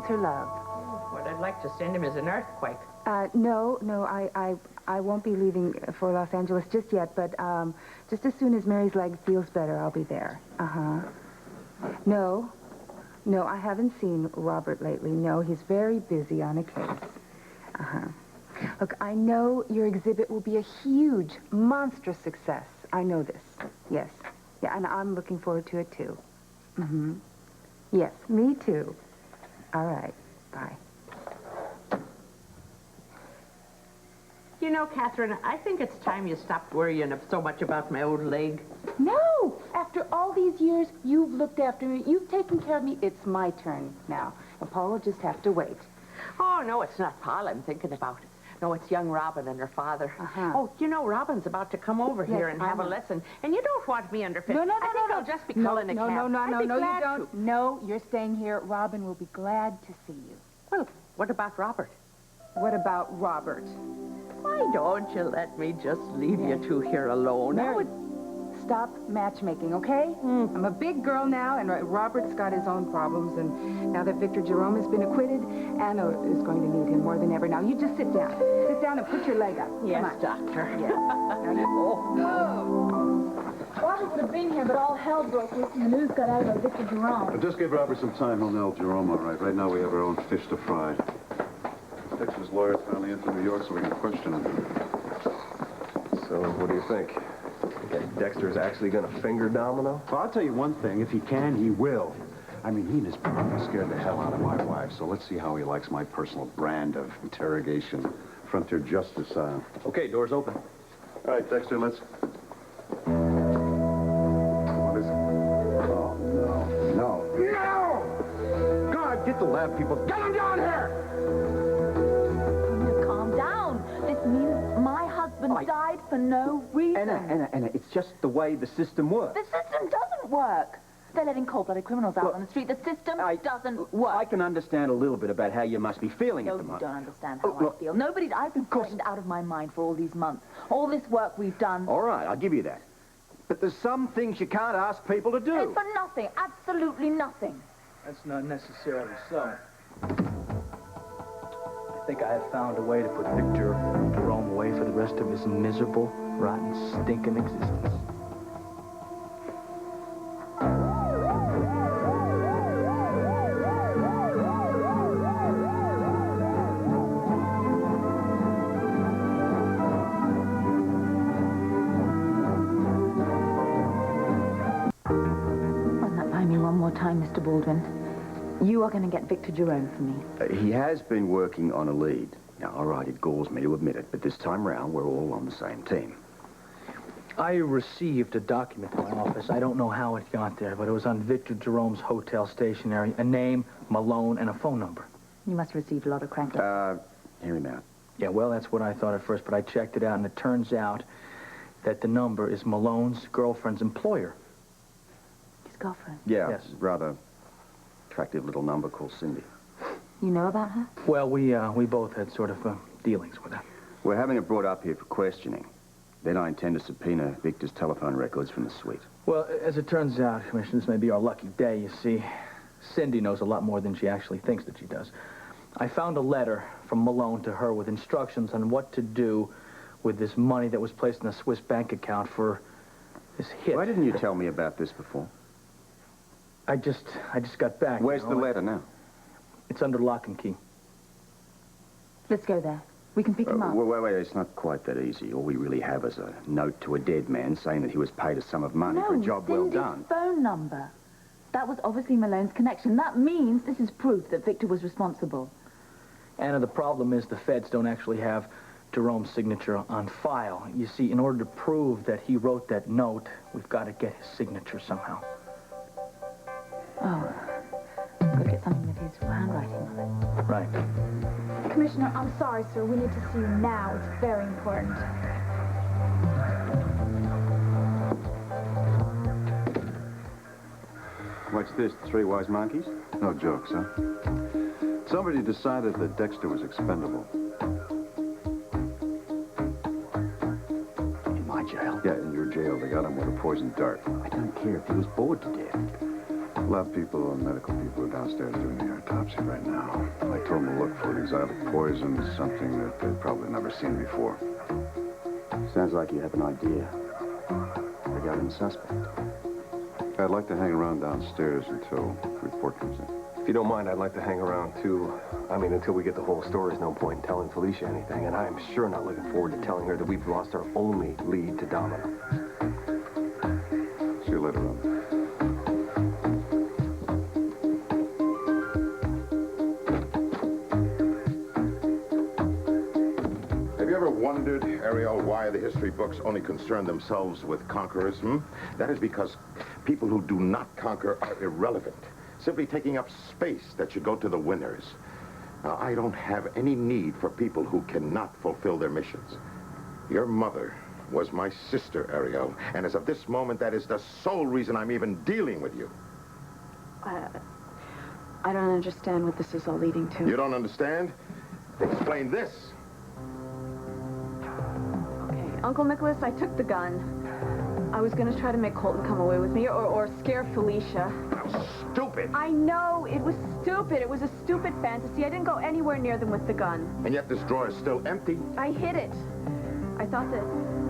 sends her love. What I'd like to send him is an earthquake. No, I won't be leaving for Los Angeles just yet, but just as soon as Mary's leg feels better, I'll be there. No, I haven't seen Robert lately. No, he's very busy on a case. Look, I know your exhibit will be a huge, monstrous success. I know this. Yes. Yeah, and I'm looking forward to it, too. Yes, me too. All right. Bye. You know, Catherine, I think it's time you stopped worrying so much about my old leg. No! After all these years, you've looked after me. You've taken care of me. It's my turn now. And Paul will just have to wait. Oh, no, it's not Paul I'm thinking about. No, it's young Robin and her father. Oh, you know, Robin's about to come over here and have a lesson. And you don't want me under 50. No, I think I'll just be calling a cab. No, you don't. No, you're staying here. Robin will be glad to see you. Well, what about Robert? What about Robert? Why don't you let me just leave you two here alone? Mary, stop matchmaking, okay? I'm a big girl now, and Robert's got his own problems, and now that Victor Jerome has been acquitted, Anna is going to need him more than ever. Now, you just sit down. Sit down and put your leg up. Yes, Come on. doctor. Yes. Now you... Robert would have been here, but all hell broke loose and the news got out about Victor Jerome. But just give Robert some time. He'll nail Jerome all right. Right now, we have our own fish to fry. Dexter's lawyer finally into New York so we can question him. So, what do you think? Think Dexter's actually going to finger Domino? Well, I'll tell you one thing. If he can, he will. I mean, he and his brother scared the hell out of my wife, so let's see how he likes my personal brand of interrogation. Frontier justice style. Okay, door's open. All right, Dexter, let's... What is it? Oh, no. No! God, get the lab people. Get them down here! Calm down. This means my husband died for no reason. Anna, it's just the way the system works. The system doesn't work. They're letting cold-blooded criminals out on the street. The system doesn't work. I can understand a little bit about how you must be feeling at the moment. No, you don't understand how I feel. I've been frightened out of my mind for all these months. All this work we've done. All right, I'll give you that. But there's some things you can't ask people to do. It's for nothing. Absolutely nothing. That's not necessarily so. I think I have found a way to put Victor Jerome away for the rest of his miserable, rotten, stinking existence. Run that by me one more time, Mr. Baldwin. You are going to get Victor Jerome for me. He has been working on a lead. Now, all right, it galls me to admit it, but this time round, we're all on the same team. I received a document in my office. I don't know how it got there, but it was on Victor Jerome's hotel stationery. A name, Malone, and a phone number. You must have received a lot of crank. Hear him out. Yeah, well, that's what I thought at first, but I checked it out, and it turns out that the number is Malone's girlfriend's employer. His girlfriend? Yeah, Yes. rather attractive little number called Cindy. You know about her? Well, we both had sort of dealings with her. We're having it brought up here for questioning. Then I intend to subpoena Victor's telephone records from the suite. Well, as it turns out, Commissioner, this may be our lucky day, you see. Cindy knows a lot more than she actually thinks that she does. I found a letter from Malone to her with instructions on what to do with this money that was placed in a Swiss bank account for this hit. Why didn't you tell me about this before? I just got back. Where's you the know. letter now? It's under lock and key. Let's go there. We can pick him up. Wait, it's not quite that easy. All we really have is a note to a dead man saying that he was paid a sum of money for a job well done. Cindy's phone number. That was obviously Malone's connection. That means this is proof that Victor was responsible. Anna, the problem is the feds don't actually have Jerome's signature on file. You see, in order to prove that he wrote that note, we've got to get his signature somehow. Oh. Got to get something with his handwriting on it. Right. Commissioner, I'm sorry, sir. We need to see you now. It's very important. What's this, Three Wise Monkeys? No jokes, huh? Somebody decided that Dexter was expendable. In my jail? Yeah, in your jail. They got him with a poisoned dart. I don't care if he was bored to death. A lot of people and medical people are downstairs doing the autopsy right now. I told them to look for exotic poison, something that they've probably never seen before. Sounds like you have an idea regarding the suspect. I'd like to hang around downstairs until the report comes in. If you don't mind, I'd like to hang around, too. I mean, until we get the whole story, there's no point in telling Felicia anything, and I am sure not looking forward to telling her that we've lost our only lead to Domino. See you later on. Have you ever wondered, Ariel, why the history books only concern themselves with conquerors? That is because people who do not conquer are irrelevant, simply taking up space that should go to the winners. Now, I don't have any need for people who cannot fulfill their missions. Your mother was my sister, Ariel, and as of this moment, that is the sole reason I'm even dealing with you. I don't understand what this is all leading to. You don't understand? Explain this. Okay, Uncle Nicholas, I took the gun. I was going to try to make Colton come away with me, or scare Felicia. Stupid. I know, it was stupid. It was a stupid fantasy. I didn't go anywhere near them with the gun. And yet this drawer is still empty. I hid it. I thought that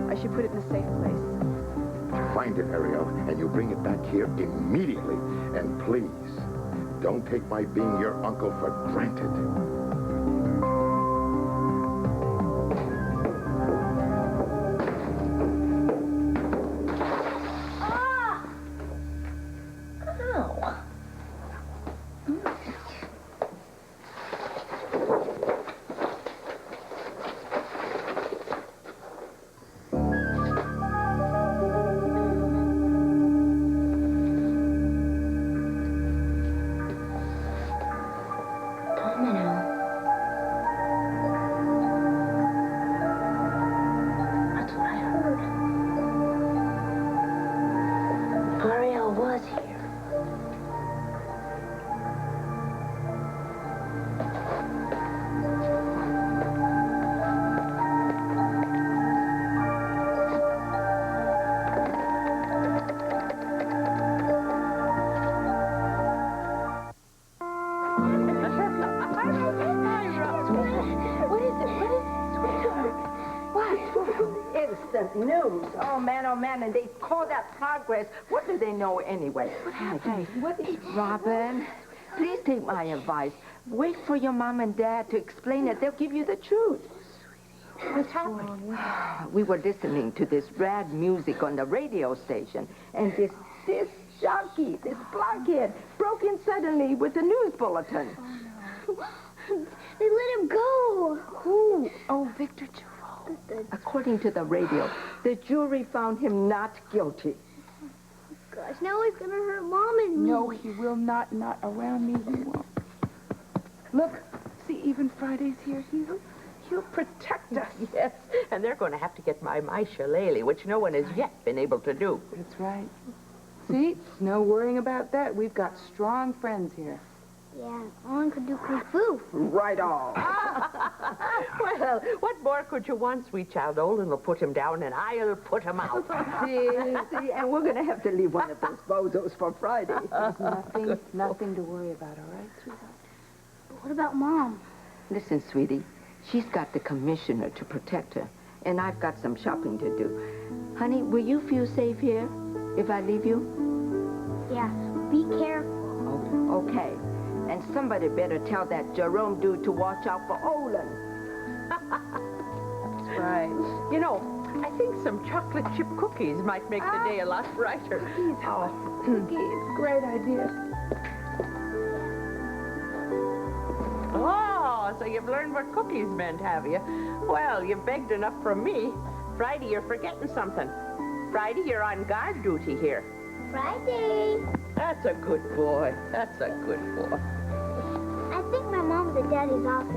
I should put it in a safe place. Find it, Ariel, and you bring it back here immediately. And please, don't take my being your uncle for granted. News. Oh, man, and they call that progress. What do they know anyway? What happened? What is... Robin, please take my advice. Wait for your mom and dad to explain it. They'll give you the truth. What's happening? We were listening to this rad music on the radio station, and this jockey, this blockhead, broke in suddenly with the news bulletin. They let him go. Who? Oh, Victor Giroux. According to the radio, the jury found him not guilty. Gosh, now he's gonna hurt Mom and me. No, he will not. Not around me, he won't. Look, see, even Friday's here. He'll protect us. Yes, and they're going to have to get my shillelagh, which no one has yet been able to do. That's right. See, no worrying about that. We've got strong friends here. Yeah, Owen could do kung fu. Right on. Well, what more could you want, sweet child? Olin will put him down, and I'll put him out. see, and we're going to have to leave one of those bozos for Friday. There's nothing to worry about, all right, sweetheart? But what about Mom? Listen, sweetie, she's got the commissioner to protect her, and I've got some shopping to do. Honey, will you feel safe here if I leave you? Yeah, be careful. Oh, okay. And somebody better tell that Jerome dude to watch out for Olin. That's right. You know, I think some chocolate chip cookies might make the day a lot brighter. Cookies, great idea. Oh, so you've learned what cookies meant, have you? Well, you've begged enough from me. Friday, you're forgetting something. Friday, you're on guard duty here. Friday. That's a good boy. That's a good boy. I think my mom's at Daddy's office.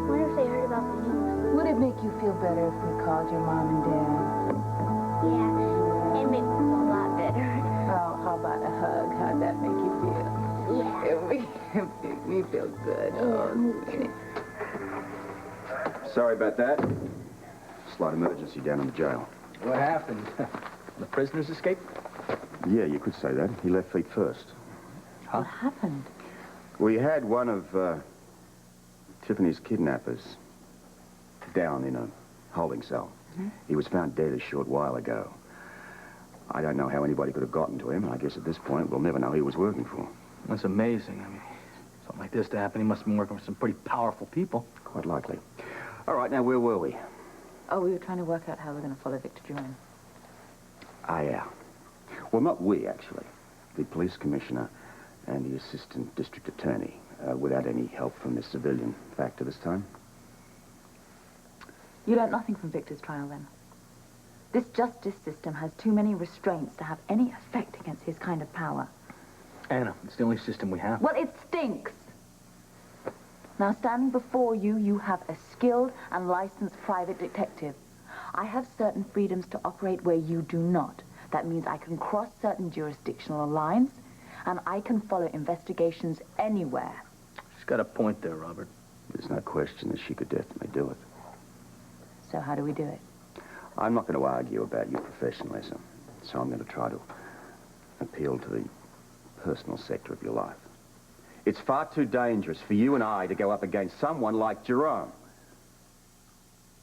Wonder if they heard about the news. Would it make you feel better if we called your mom and dad? Yeah, it made me feel a lot better. Oh, how about a hug? How'd that make you feel? Yeah. It made me feel good. Oh, sweetie. Sorry about that. Slight emergency down in the jail. What happened? The prisoners escaped? Yeah, you could say that. He left feet first. What happened? We had one of Tiffany's kidnappers down in a holding cell. He was found dead a short while ago. I don't know how anybody could have gotten to him, and I guess at this point we'll never know who he was working for. That's amazing. I mean, something like this to happen, he must have been working for some pretty powerful people. Quite likely. All right, now where were we? Oh, we were trying to work out how we're going to follow Victor Jerome. Ah, yeah. Well, not we, actually. The police commissioner and the assistant district attorney, without any help from the civilian factor this time. You learned nothing from Victor's trial, then? This justice system has too many restraints to have any effect against his kind of power. Anna, it's the only system we have. Well, it stinks. Now, standing before you, you have a skilled and licensed private detective. I have certain freedoms to operate where you do not. That means I can cross certain jurisdictional lines, and I can follow investigations anywhere. She's got a point there, Robert. There's no question that she could definitely do it. So how do we do it? I'm not going to argue about your professionalism, so I'm going to try to appeal to the personal sector of your life. It's far too dangerous for you and I to go up against someone like Jerome.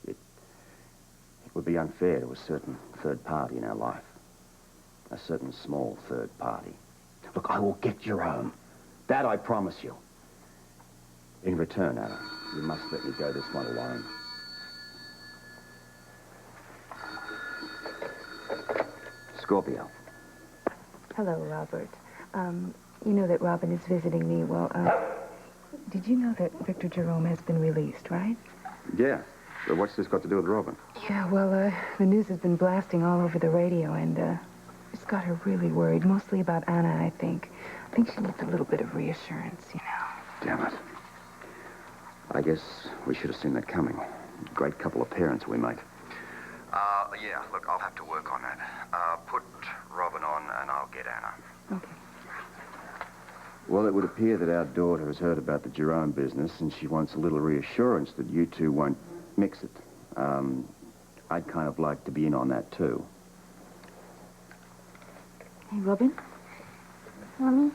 It would be unfair to a certain third party in our life. A certain small third party. Look, I will get Jerome. That I promise you. In return, Anna, you must let me go this one alone. Scorpio. Hello, Robert. You know that Robin is visiting me. Well, did you know that Victor Jerome has been released, right? Yeah. So what's this got to do with Robin? Yeah, well, the news has been blasting all over the radio, and it's got her really worried, mostly about Anna, I think. I think she needs a little bit of reassurance, you know. Damn it. I guess we should have seen that coming. Great couple of parents we make. Yeah, look, I'll have to work on that. Put Robin on, and I'll get Anna. Okay. Well, it would appear that our daughter has heard about the Jerome business, and she wants a little reassurance that you two won't mix it. I'd kind of like to be in on that, too. Hey, Robin? Mommy,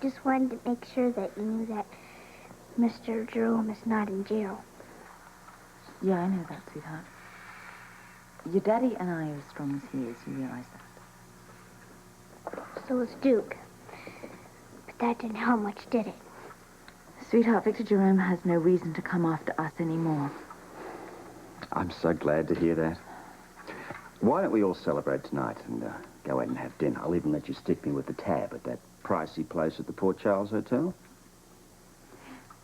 just wanted to make sure that you knew that Mr. Jerome is not in jail. Yeah, I know that, sweetheart. Your daddy and I are as strong as he is. You realize that? So is Duke. But that didn't help much, did it? Sweetheart, Victor Jerome has no reason to come after us anymore. I'm so glad to hear that. Why don't we all celebrate tonight and go out and have dinner? I'll even let you stick me with the tab at that pricey place at the Port Charles Hotel.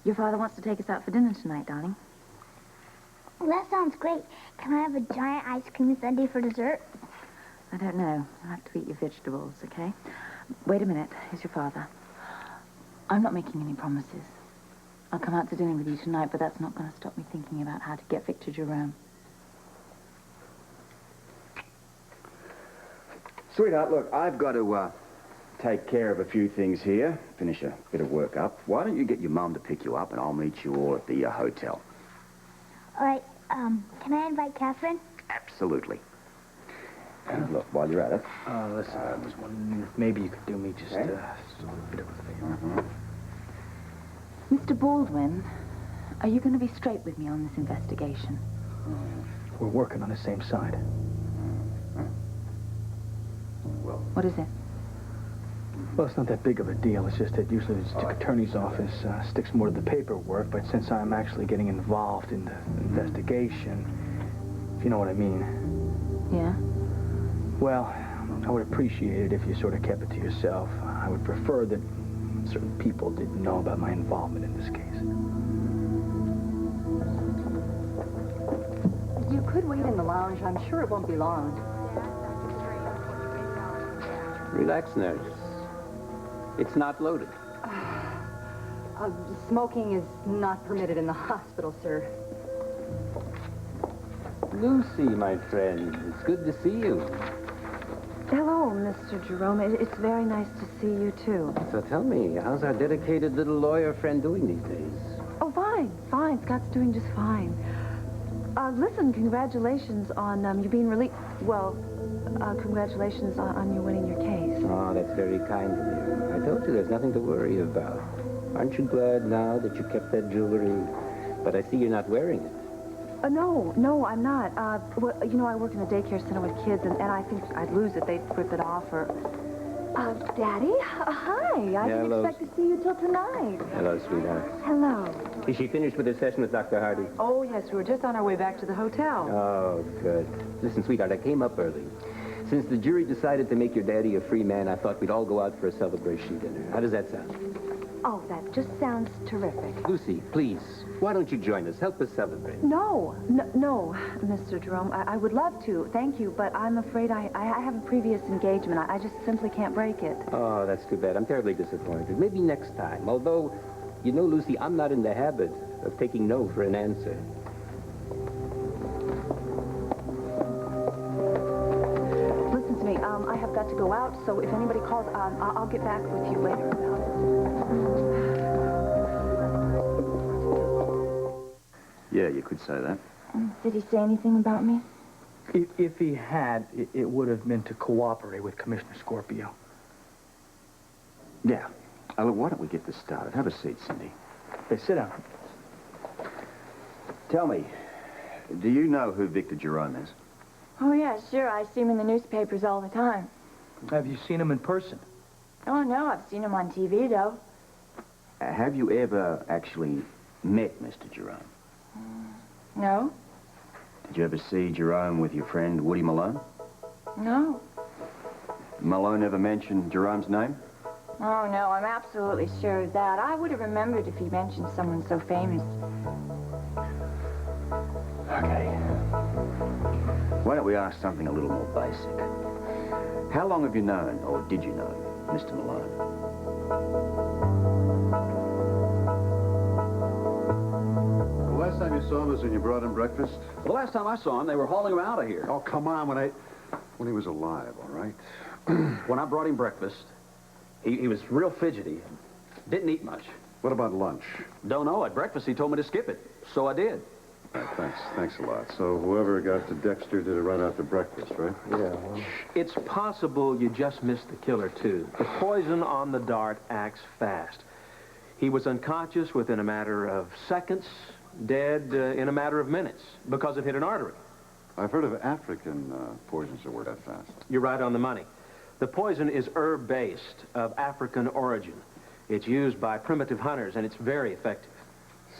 Your father wants to take us out for dinner tonight, darling. Well, that sounds great. Can I have a giant ice cream sundae for dessert? I don't know. You'll have to eat your vegetables, okay? Wait a minute. Here's your father. I'm not making any promises. I'll come out to dinner with you tonight, but that's not going to stop me thinking about how to get Victor Jerome. Sweetheart, look, I've got to take care of a few things here, finish a bit of work up. Why don't you get your mum to pick you up, and I'll meet you all at the hotel. All right, can I invite Catherine? Absolutely. And look, while you're at it... Listen, I was wondering if maybe you could do me just a bit of a favor. Mr. Baldwin, are you going to be straight with me on this investigation? We're working on the same side. Well... What is it? Well, it's not that big of a deal. It's just that usually the district attorney's office sticks more to the paperwork, but since I'm actually getting involved in the investigation, if you know what I mean. Yeah? Well, I would appreciate it if you sort of kept it to yourself. I would prefer that certain people didn't know about my involvement in this case. You could wait in the lounge. I'm sure it won't be long. Relax, nurse. It's not loaded. Smoking is not permitted in the hospital, sir. Lucy, my friend, it's good to see you. Hello, Mr. Jerome. It's very nice to see you, too. So tell me, how's our dedicated little lawyer friend doing these days? Oh, fine. Scott's doing just fine. Listen, congratulations on you being released. Well, congratulations on you winning your case. Oh, that's very kind of you. I told you there's nothing to worry about. Aren't you glad now that you kept that jewelry? But I see you're not wearing it. No, I'm not. Well, you know, I work in a daycare center with kids, and I think I'd lose it. They'd rip it off or... Daddy? Hi. I didn't Hello. expect to see you till tonight. Hello, sweetheart. Hello. Is she finished with her session with Dr. Hardy? Oh, yes, we were just on our way back to the hotel. Oh, good. Listen, sweetheart, I came up early. Since the jury decided to make your daddy a free man, I thought we'd all go out for a celebration dinner. How does that sound? Oh, that just sounds terrific. Lucy, please, why don't you join us? Help us celebrate. No, Mr. Jerome. I would love to, thank you, but I'm afraid I have a previous engagement. I just simply can't break it. Oh, that's too bad. I'm terribly disappointed. Maybe next time. Although, you know, Lucy, I'm not in the habit of taking no for an answer. Listen to me. I have got to go out, so if anybody calls, I'll get back with you later about it. Yeah, you could say that. Did he say anything about me? If he had, it would have been to cooperate with Commissioner Scorpio. Yeah. Look, why don't we get this started? Have a seat, Cindy. Hey, sit down. Tell me, do you know who Victor Jerome is? Oh, yeah, sure. I see him in the newspapers all the time. Have you seen him in person? Oh, no, I've seen him on TV, though. Have you ever actually met Mr. Jerome? No? Did you ever see Jerome with your friend Woody Malone? No. Malone ever mentioned Jerome's name? Oh, no, I'm absolutely sure of that. I would have remembered if he mentioned someone so famous. Okay. Why don't we ask something a little more basic? How long have you known, or did you know, Mr. Malone? The last time you saw him was when you brought him breakfast? The last time I saw him, they were hauling him out of here. Oh, come on, when he was alive, all right? When I brought him breakfast, he was real fidgety. Didn't eat much. What about lunch? Don't know. At breakfast, he told me to skip it. So I did. Thanks a lot. So whoever got to Dexter did it right after breakfast, right? Yeah, well, It's possible you just missed the killer, too. The poison on the dart acts fast. He was unconscious within a matter of seconds, dead in a matter of minutes because it hit an artery. I've heard of African poisons that work that fast. You're right on the money. The poison is herb-based, of African origin. It's used by primitive hunters, and it's very effective.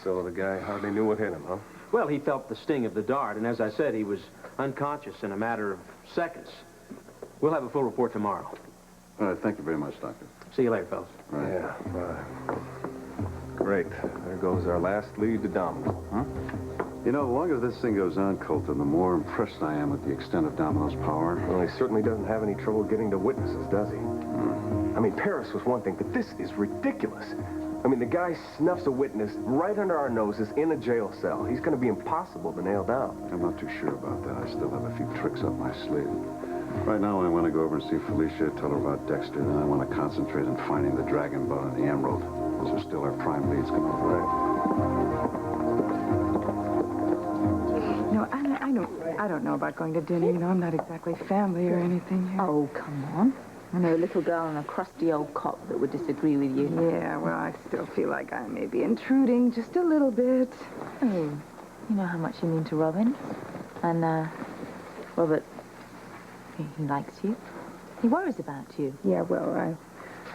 so the guy hardly knew what hit him, huh? Well, he felt the sting of the dart, and as I said, he was unconscious in a matter of seconds. We'll have a full report tomorrow. All right, thank you very much, Doctor. See you later, fellas. Right. Yeah, bye. Great. There goes our last lead to Domino. Huh? You know, the longer this thing goes on, Colton, the more impressed I am with the extent of Domino's power. Well, he certainly doesn't have any trouble getting to witnesses, does he? I mean, Paris was one thing, but this is ridiculous. I mean, the guy snuffs a witness right under our noses in a jail cell. He's going to be impossible to nail down. I'm not too sure about that. I still have a few tricks up my sleeve. Right now, I want to go over and see Felicia, tell her about Dexter, and then I want to concentrate on finding the dragon bone and the emerald. Those are still our prime leads. Come on, No, I don't know about going to dinner. You know, I'm not exactly family or anything here. Oh, come on. I know a little girl and a crusty old cop that would disagree with you. Yeah, well, I still feel like I may be intruding just a little bit. Oh, you know how much you mean to Robin. And, Robert, he likes you. He worries about you. Yeah, well,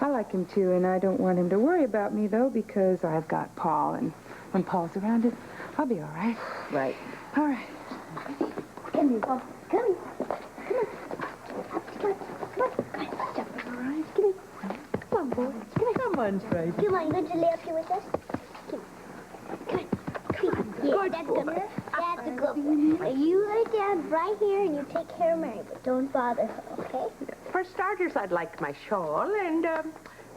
I like him too, and I don't want him to worry about me, though, because I've got Paul, and when Paul's around, I'll be all right. Right. All right. Come here, Paul. Come here. Come on. Come on. Step all right. Come here. Come on, boy. Come on, Fred. Come on, you want to lay up here with us? Come on. Come on. Yeah, that's good. That's a good one. Now, you lay down right here and you take care of Mary, but don't bother her, okay? For starters, I'd like my shawl and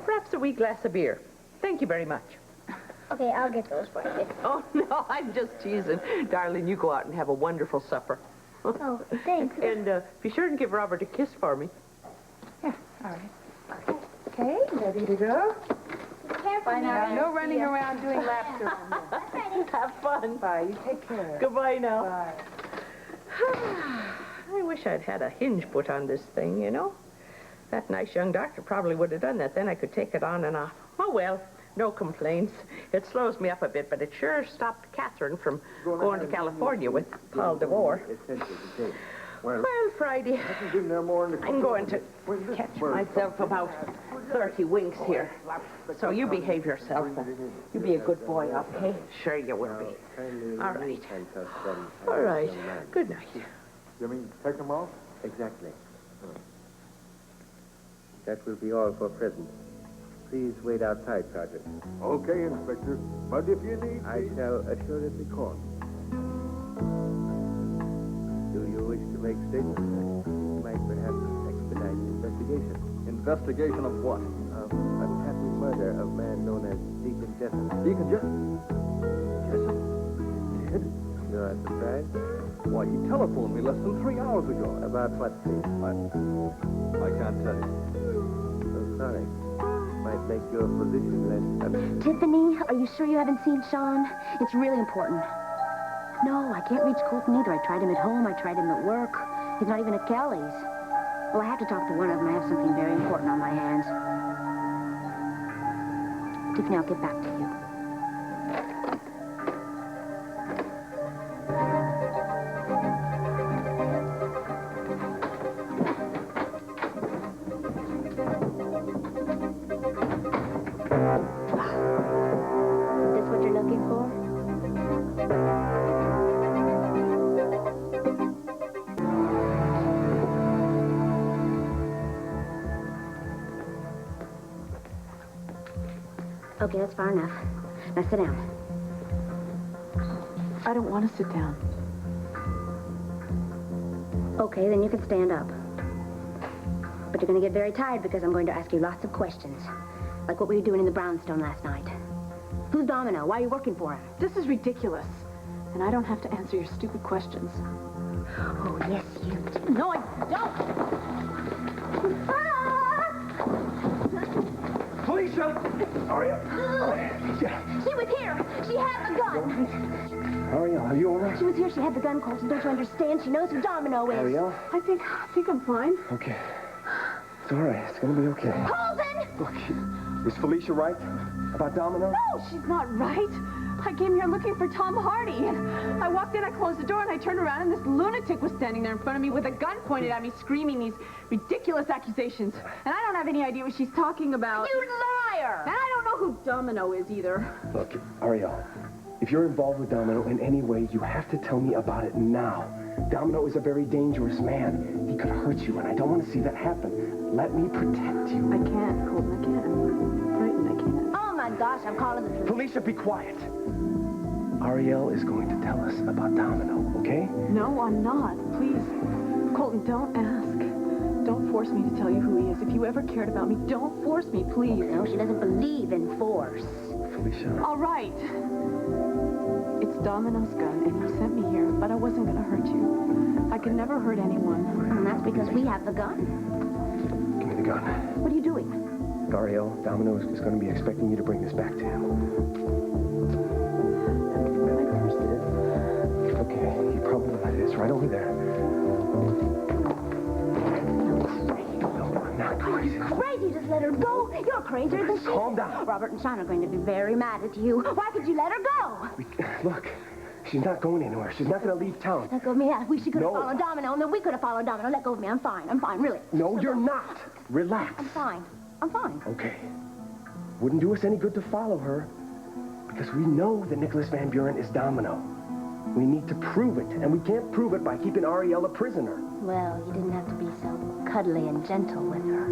perhaps a wee glass of beer. Thank you very much. Okay, I'll get those for you. Oh, no, I'm just teasing. Darling, you go out and have a wonderful supper. Oh, thanks. And be sure and give Robert a kiss for me. Yeah, all right. Okay, ready to go? Be careful, Bye now. Mary. No running around doing laps around me. That's ready. Have fun. Bye. You take care. Goodbye now. Bye. I wish I'd had a hinge put on this thing, you know. That nice young doctor probably would have done that. Then I could take it on and off. Oh, well, no complaints. It slows me up a bit, but it sure stopped Catherine from going to California with Paul DeVore. Well, Friday, I'm going to catch myself about 30 winks here. So you behave yourself. You be a good boy, okay? Sure you will be. All right. All right. Good night. You mean take them off? Exactly. That will be all for present. Please wait outside, Sergeant. Okay, Inspector. But if you need I shall assuredly call. Do you wish to make statements? Might perhaps expedite the investigation. Investigation of what? Of unhappy murder of man known as Deacon Jessup. Deacon Jessup? Jessup? Dead? You're not surprised? Why, he telephoned me less than 3 hours ago. About what, please? I can't tell you. So sorry. Might make your position less... Tiffany, are you sure you haven't seen Sean? It's really important. No, I can't reach Colton either. I tried him at home. I tried him at work. He's not even at Kelly's. Well, I have to talk to one of them. I have something very important on my hands. Tiffany, I'll get back to you. Is this what you're looking for? Okay, that's far enough. Now sit down. I don't want to sit down. Okay, then you can stand up. But you're going to get very tired because I'm going to ask you lots of questions. Like what were you doing in the brownstone last night? Who's Domino? Why are you working for him? This is ridiculous. And I don't have to answer your stupid questions. Oh, yes, you do. No, I don't. Felicia! Aria! She was here. She had the gun. Ariel, are you all right? She was here. She had the gun, Colton. Don't you understand? She knows who Domino is. Ariel? I think I'm fine. Okay. It's all right. It's gonna be okay. Colton! Look, is Felicia right about Domino? No, she's not right. I came here looking for Tom Hardy, and I walked in, I closed the door, and I turned around, and this lunatic was standing there in front of me with a gun pointed at me, screaming these ridiculous accusations. And I don't have any idea what she's talking about. You liar! And I don't know who Domino is either. Look, Ariel, if you're involved with Domino in any way, you have to tell me about it now. Domino is a very dangerous man. He could hurt you, and I don't want to see that happen. Let me protect you. I can't, Colton. I can't. I'm frightened. I can't. Oh, my gosh, I'm calling the police. Felicia, be quiet. Ariel is going to tell us about Domino, okay? No, I'm not. Please. Colton, don't ask. Don't force me to tell you who he is. If you ever cared about me, don't force me, please. No, she doesn't believe in force. Felicia. All right. It's Domino's gun, and he sent me here, but I wasn't going to hurt you. I could never hurt anyone. And that's because we have the gun. Give me the gun. What are you doing? Ariel, Domino is going to be expecting you to bring this back to him. Okay, he probably is right over there. No, I'm not crazy. Crazy, just let her go. You're crazier than she. Calm down. Robert and Sean are going to be very mad at you. Why could you let her go? Look, she's not going anywhere. She's not going to leave town. Let go of me. Yeah, we should have No. followed Domino, and then we could have followed Domino. Let go of me. I'm fine. I'm fine, really. No, you're not. Relax. I'm fine. I'm fine. Okay. Wouldn't do us any good to follow her, because we know that Nicholas Van Buren is Domino. We need to prove it, and we can't prove it by keeping Ariel a prisoner. Well, you didn't have to be so cuddly and gentle with her.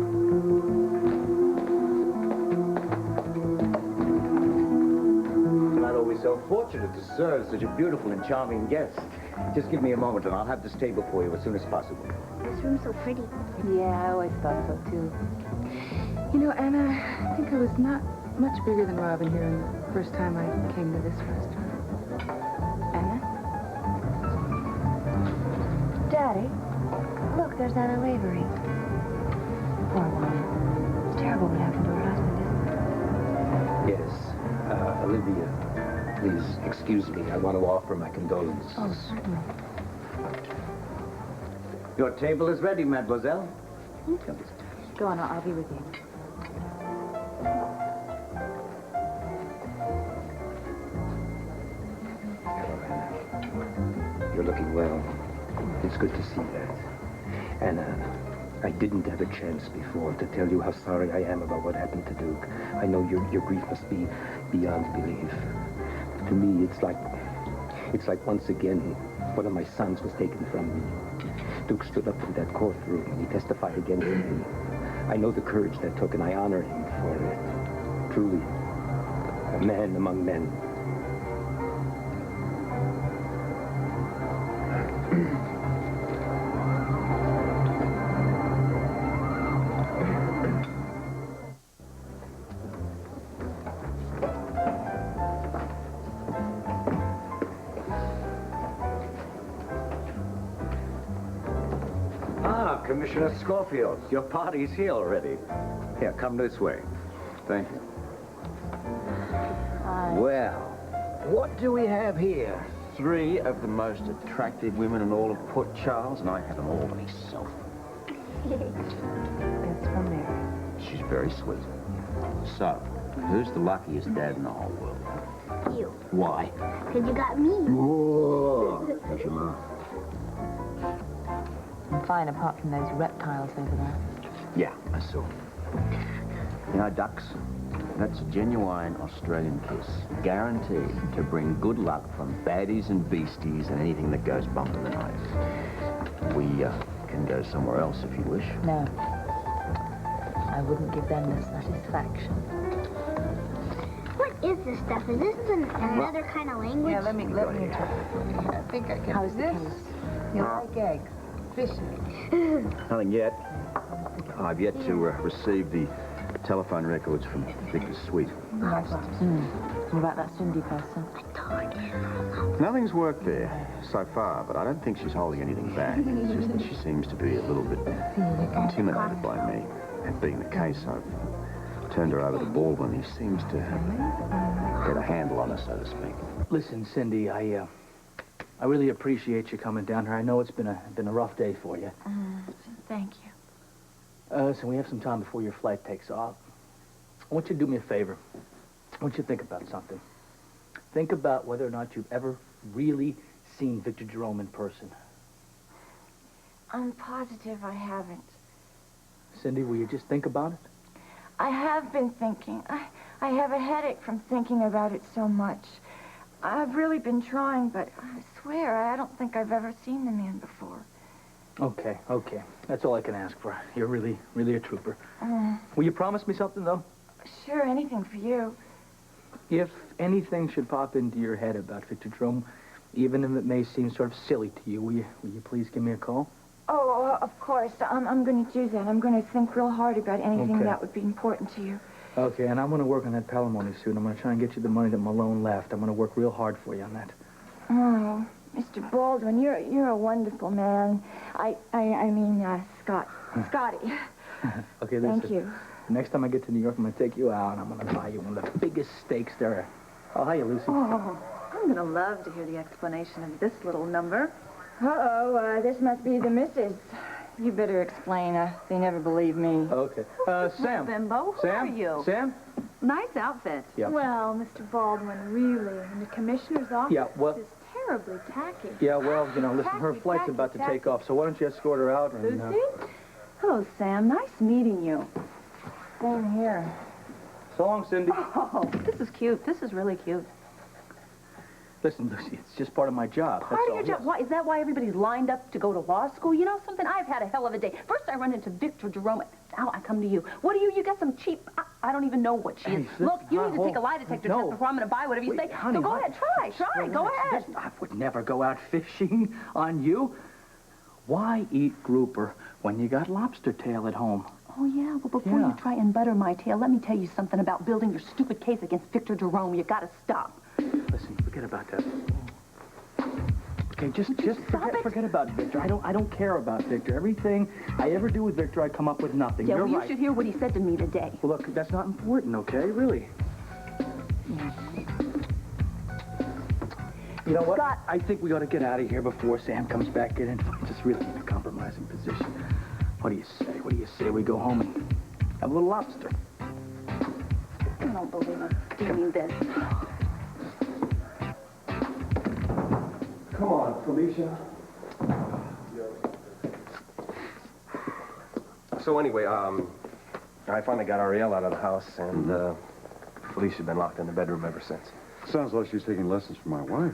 Not always so fortunate to serve such a beautiful and charming guest. Just give me a moment, and I'll have this table for you as soon as possible. This room's so pretty. Yeah, I always thought so, too. You know, Anna, I think I was not much bigger than Robin here the first time I came to this restaurant. Anna? Daddy, Look, there's Anna Lavery. poor woman. It's terrible what happened to her husband, isn't it? Yes. Olivia, please excuse me. I want to offer my condolences. Oh, certainly. Your table is ready, mademoiselle. Go on, I'll be with you. Hello, Anna. You're looking well. It's good to see that. Anna, I didn't have a chance before to tell you how sorry I am about what happened to Duke. I know your grief must be beyond belief. To me, it's like once again, one of my sons was taken from me. Duke stood up in that courtroom and he testified against me. I know the courage that took, and I honor him for it. Truly, a man among men. Commissioner Scorfield, your party's here already. Here, come this way. Thank you. Well, what do we have here? 3 of the most attractive women in all of Port Charles, and I have them all to myself. That's from Mary. She's very sweet. So, who's the luckiest dad in the whole world? You. Why? Because you got me. Whoa! That's your mom. I'm fine, apart from those reptiles over there. Yeah, I saw. You know, ducks, that's a genuine Australian kiss. Guaranteed to bring good luck from baddies and beasties and anything that goes bump in the night. We can go somewhere else if you wish. No. I wouldn't give them the satisfaction. What is this stuff? Is this another kind of language? Yeah, let me interpret for you. I think I can. How's this? You like eggs? Fishing. Nothing yet. I've yet to receive the telephone records from Victor's suite. What about that Cindy person? Nothing's worked there so far, but I don't think she's holding anything back. It's just that she seems to be a little bit intimidated by me. And being the case, I've turned her over to Baldwin. He seems to get a handle on her, so to speak. Listen, Cindy, I really appreciate you coming down here. I know it's been a rough day for you. Thank you. Listen, we have some time before your flight takes off. I want you to do me a favor. I want you to think about something. Think about whether or not you've ever really seen Victor Jerome in person. I'm positive I haven't. Cindy, will you just think about it? I have been thinking. I have a headache from thinking about it so much. I've really been trying, but I swear I don't think I've ever seen the man before. Okay. That's all I can ask for. You're really, really a trooper. Will you promise me something, though? Sure, anything for you. If anything should pop into your head about Victor Jerome, even if it may seem sort of silly to you, will you please give me a call? Oh, of course. I'm going to do that. I'm going to think real hard about anything Okay. that would be important to you. Okay, and I'm going to work on that palimony suit. I'm going to try and get you the money that Malone left. I'm going to work real hard for you on that. Oh, Mr. Baldwin, you're a wonderful man. I mean, Scotty. Okay, listen. Thank you. Next time I get to New York, I'm going to take you out, and I'm going to buy you one of the biggest steaks there are. Oh, hiya, Lucy. Oh, I'm going to love to hear the explanation of this little number. Uh-oh, this must be the missus. You better explain. They never believe me. Okay. Sam. Bimbo, who are you? Sam? Nice outfit. Yeah. Well, Mr. Baldwin, really, in the commissioner's office Yeah, well- is terribly tacky. Yeah, well, listen, her Tacky, flight's tacky, about to tacky. take off, so why don't you escort her out and... Lucy? Hello, Sam. Nice meeting you. Same here. So long, Cindy. Oh, this is cute. This is really cute. Listen, Lucy, it's just part of my job. Part of your job? Why, is that why everybody's lined up to go to law school? You know something? I've had a hell of a day. First I run into Victor Jerome. Now I come to you. What are you? You got some cheap... I don't even know what she is. Hey, Look, you need to hold- take a lie detector no. test before I'm going to buy whatever you Wait, say. honey, So go honey, ahead. Try. Go ahead. Listen, I would never go out fishing on you. Why eat grouper when you got lobster tail at home? Oh, yeah? Well, before Yeah. you try and butter my tail, let me tell you something about building your stupid case against Victor Jerome. You got to stop. Listen, forget about that. Okay, just stop it? forget about Victor. I don't care about Victor. Everything I ever do with Victor, I come up with nothing. Yeah, You're well, you right. should hear what he said to me today. Well, look, that's not important, okay? Really. You know what? Scott. I think we ought to get out of here before Sam comes back in and finds us really in a compromising position. What do you say? We go home and Have a little lobster. I don't believe I'm doing this. Come on, Felicia. So anyway, I finally got Ariel out of the house, and Felicia's been locked in the bedroom ever since. Sounds like she's taking lessons from my wife.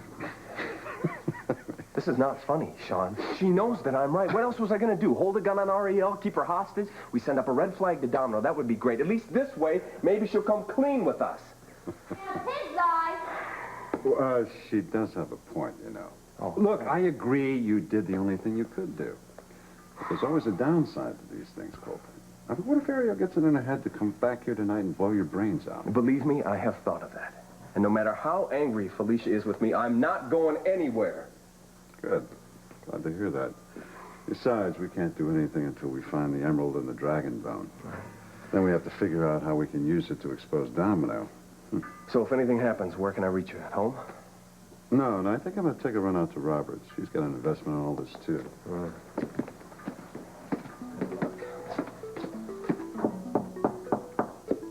This is not funny, Sean. She knows that I'm right. What else was I going to do? Hold a gun on Ariel? Keep her hostage? We send up a red flag to Domino. That would be great. At least this way, maybe she'll come clean with us. Well, she does have a point, you know. Oh. Look, I agree you did the only thing you could do. But there's always a downside to these things, Colton. I mean, what if Ariel gets it in her head to come back here tonight and blow your brains out? Believe me, I have thought of that. And no matter how angry Felicia is with me, I'm not going anywhere. Good. Glad to hear that. Besides, we can't do anything until we find the emerald and the dragon bone. Then we have to figure out how we can use it to expose Domino. So if anything happens, where can I reach you? At home? No, I think I'm going to take a run out to Roberts. She's got an investment in all this, too.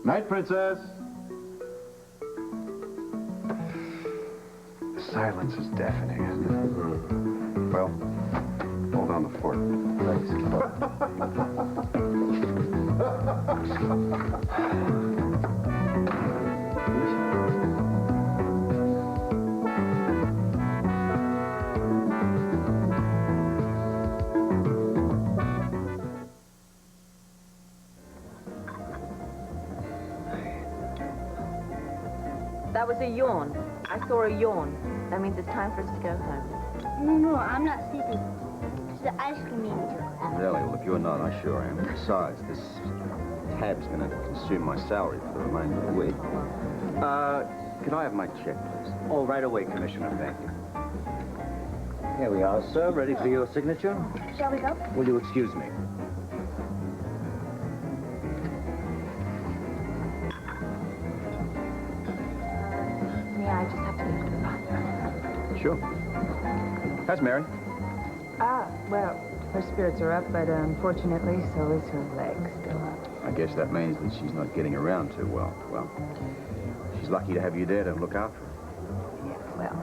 Night, Princess. The silence is deafening, isn't it? Well, hold on the fort. That was a yawn. I saw a yawn. That means it's time for us to go home. No, I'm not sleepy. It's the ice cream made me do it. Really? Well, if you're not, I sure am. Besides, this tab's going to consume my salary for the remainder of the week. Could I have my check, please? Oh, right away, Commissioner. Thank you. Here we are, sir. Ready for your signature? Shall we go? Will you excuse me? Yeah, I just have to leave to the bathroom. Sure. How's Mary? Well, her spirits are up, but unfortunately, so is her leg still up. I guess that means that she's not getting around too well. Well, she's lucky to have you there to look after her. Yeah, well,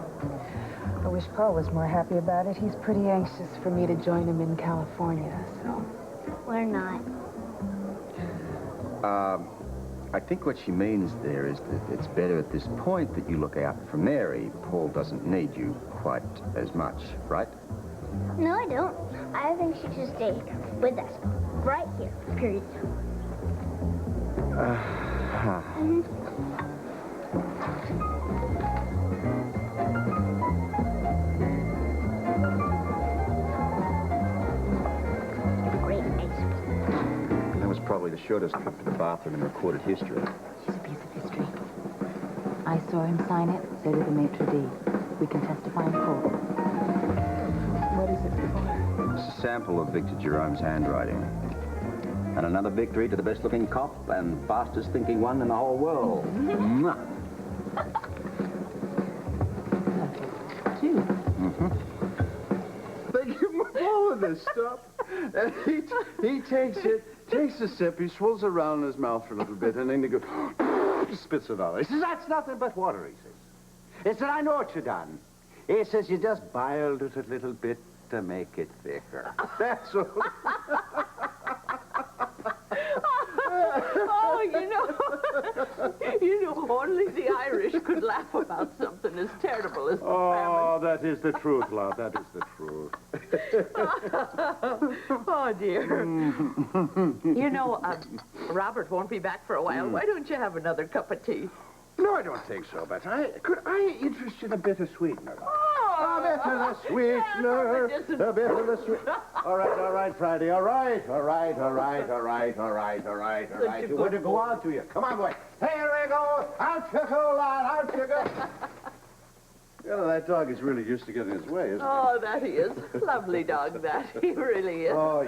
I wish Paul was more happy about it. He's pretty anxious for me to join him in California, so... We're not. I think what she means there is that it's better at this point that you look out for Mary. Paul doesn't need you quite as much, right? No, I don't. I think she should stay with us. Right here, period. Great ice cream. That was probably the shortest trip to the bathroom in recorded history. She's a piece of history. I saw him sign it, so did the maitre d'. We can testify in court. What is it for? It's a sample of Victor Jerome's handwriting. And another victory to the best-looking cop and fastest-thinking one in the whole world. Mwah. Two. They give him a bowl of this stuff. And he takes a sip, he swirls around in his mouth for a little bit, and then he goes, spits it out. He says, that's nothing but water, he says. He said, I know what you done. He says, you just boiled it a little bit to make it thicker. That's all. Only the Irish could laugh about something as terrible as the Oh, that is the truth, love. That is the truth. Oh, dear. Robert won't be back for a while. Why don't you have another cup of tea? No, I don't think so, but could I interest you in a bit of sweetener? A bit of the sweetener. A bit of the sweetener. All right, Friday. All right. You want to go on to you? Come on, boy. Here we go. Out you go, lad. Out you go. You know, that dog is really used to getting his way, isn't he? Oh, that he is. Lovely dog, that. He really is. Oh,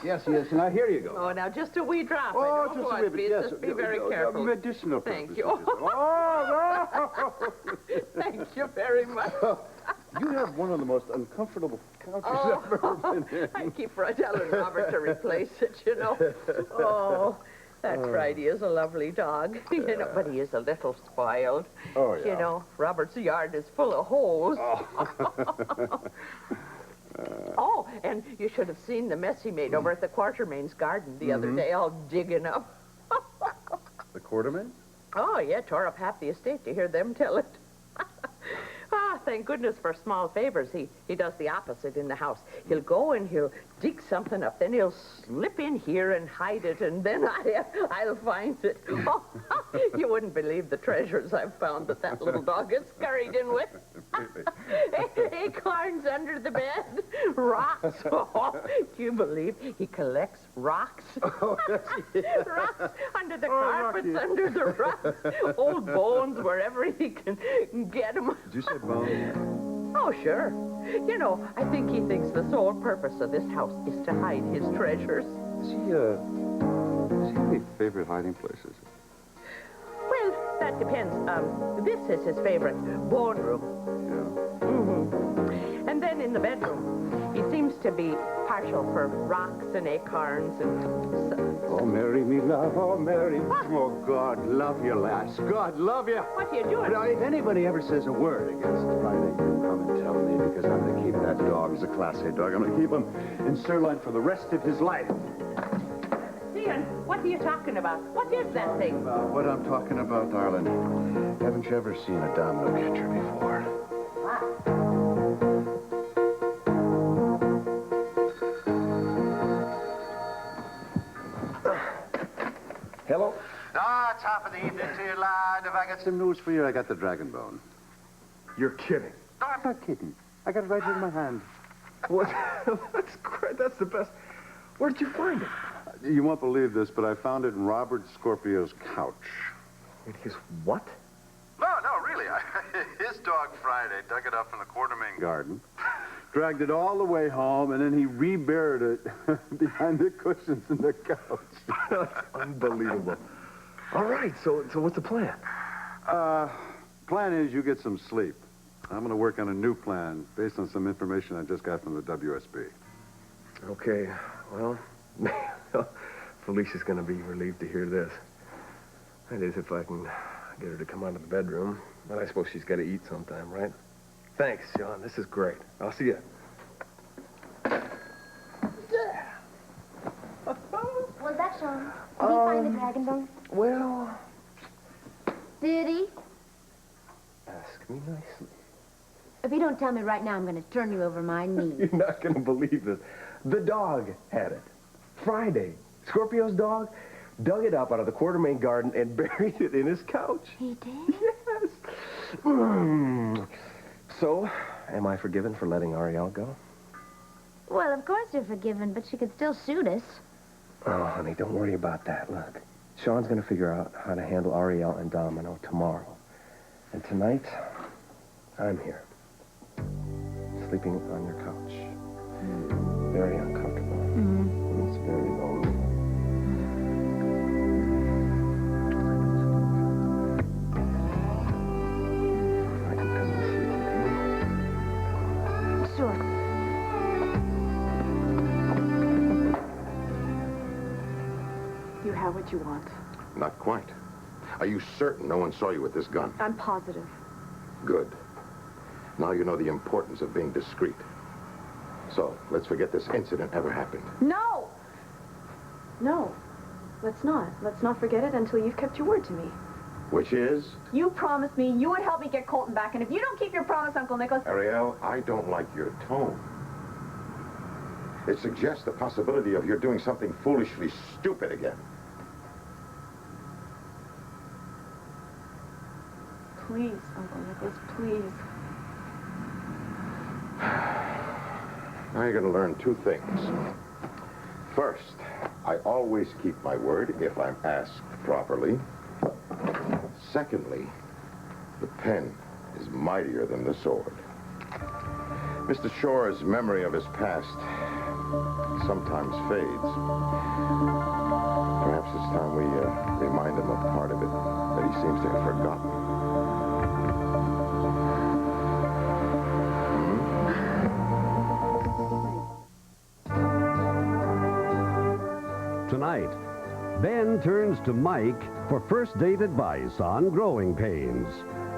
yes, he is. Now, here you go. Oh, now, just a wee drop. Oh, just a wee bit, yes. Just be very careful. Medicinal Thank purposes. you. Oh, no. Thank you very much. You have one of the most uncomfortable couches I've ever been in. I keep telling Robert to replace it, you know. Oh, That Friday is a lovely dog, you know, but he is a little spoiled. Oh, yeah. You know, Robert's yard is full of holes. Oh, and you should have seen the mess he made over at the Quartermain's garden the other day, all digging up. The Quartermain? Oh, yeah, tore up half the estate to hear them tell it. Thank goodness for small favors. He does the opposite in the house. He'll go and he'll dig something up, then he'll slip in here and hide it, and then I'll find it. Oh, you wouldn't believe the treasures I've found that little dog is scurried in with. Acorns under the bed, rocks. Oh, do you believe he collects rocks? Oh, yes, yeah. Rocks under the carpets, under the rugs, old bones, wherever he can get them. Did you say bones? Oh, sure. You know, I think he thinks the sole purpose of this house is to hide his treasures. Does he have any favorite hiding places? Well, that depends. This is his favorite bone room. Yeah. Mm-hmm. And then in the bedroom, he seems to be partial for rocks and acorns and... Oh, marry me, love, oh, marry me. Oh, God love you, lass. God love you. What are you doing? Now, if anybody ever says a word against Friday, you come and tell me, because I'm going to keep that dog. He's a Class A dog. I'm going to keep him in sirloin for the rest of his life. Ian, what are you talking about? What is that thing? What I'm talking about, darling, haven't you ever seen a domino catcher before? Hello? Ah, top of the evening to you, lad. Have I got some news for you? I got the dragon bone. You're kidding. No, I'm not kidding. I got it right here in my hand. What? That's great. That's the best. Where did you find it? You won't believe this, but I found it in Robert Scorpio's couch. In his what? No, really. His dog Friday dug it up from the Quartermain garden, dragged it all the way home, and then he reburied it behind the cushions in the couch. That's unbelievable. All right, so what's the plan? Plan is you get some sleep. I'm going to work on a new plan based on some information I just got from the WSB. Okay, well, Felicia's going to be relieved to hear this. That is, if I can get her to come out of the bedroom. But I suppose she's got to eat sometime, right? Thanks, John. This is great. I'll see you. Was that Sean? Did he find the dragon bone? Well... Did he? Ask me nicely. If you don't tell me right now, I'm going to turn you over my knees. You're not going to believe this. The dog had it. Friday. Scorpio's dog dug it up out of the Quartermain garden and buried it in his couch. He did? Yes. So, am I forgiven for letting Ariel go? Well, of course you're forgiven, but she could still shoot us. Oh, honey, don't worry about that. Look, Sean's going to figure out how to handle Ariel and Domino tomorrow. And tonight, I'm here. Sleeping on your couch. Very uncomfortable. Mm-hmm. It's very lonely. I can come and see you, okay? Sure. You have what you want. Not quite. Are you certain no one saw you with this gun? I'm positive. Good. Now you know the importance of being discreet. So, let's forget this incident ever happened. No! No. Let's not. Let's not forget it until you've kept your word to me. Which is? You promised me you would help me get Colton back, and if you don't keep your promise, Uncle Nicholas... Ariel, I don't like your tone. It suggests the possibility of you're doing something foolishly stupid again. Please, Uncle Nicholas, please. Now you're going to learn two things. First, I always keep my word if I'm asked properly. Secondly, the pen is mightier than the sword. Mr. Shore's memory of his past sometimes fades. Perhaps it's time we remind him of part of it that he seems to have forgotten. Tonight, Ben turns to Mike for first date advice on growing pains.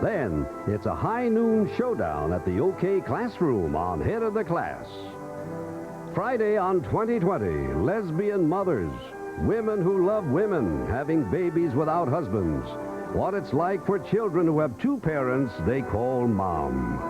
Then, it's a high noon showdown at the OK Classroom on Head of the Class. Friday on 2020, lesbian mothers. Women who love women, having babies without husbands. What it's like for children who have two parents they call mom.